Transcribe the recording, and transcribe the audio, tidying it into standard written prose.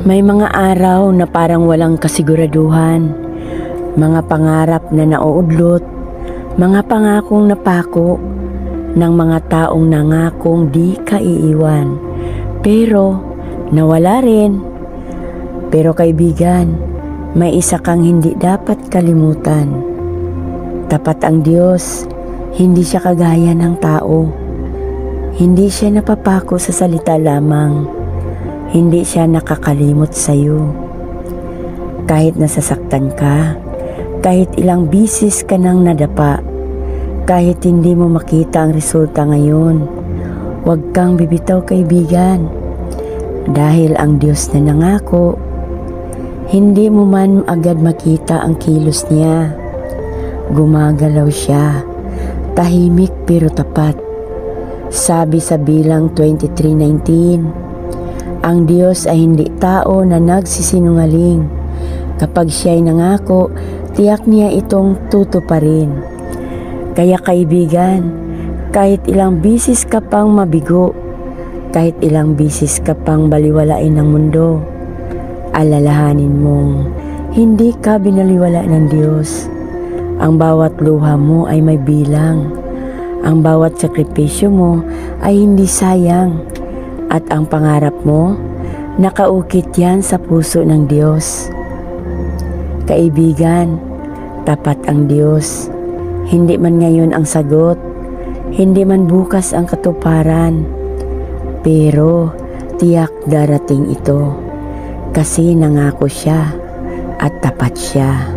May mga araw na parang walang kasiguraduhan, mga pangarap na nauudlot, mga pangakong napako ng mga taong nangakong di ka iiwan. Pero nawala rin. Pero kaibigan, may isa kang hindi dapat kalimutan. Tapat ang Diyos, hindi siya kagaya ng tao. Hindi siya napapako sa salita lamang. Hindi siya nakakalimot sa iyo. Kahit nasasaktan ka, kahit ilang bisis ka nang nadapa, kahit hindi mo makita ang resulta ngayon, huwag kang bibitaw kaibigan. Dahil ang Diyos na nangako, hindi mo man agad makita ang kilos niya. Gumagalaw siya, tahimik pero tapat. Sabi sa Bilang 23:19, ang Diyos ay hindi tao na nagsisinungaling. Kapag siya'y nangako, tiyak niya itong tutuparin. Kaya kaibigan, kahit ilang bisis ka pang mabigo, kahit ilang bisis ka pang baliwalain ng mundo, alalahanin mong hindi ka binaliwala ng Diyos. Ang bawat luha mo ay may bilang. Ang bawat sakripisyo mo ay hindi sayang. At ang pangarap mo, nakaukit yan sa puso ng Diyos. Kaibigan, tapat ang Diyos. Hindi man ngayon ang sagot, hindi man bukas ang katuparan, pero tiyak darating ito kasi nangako siya at tapat siya.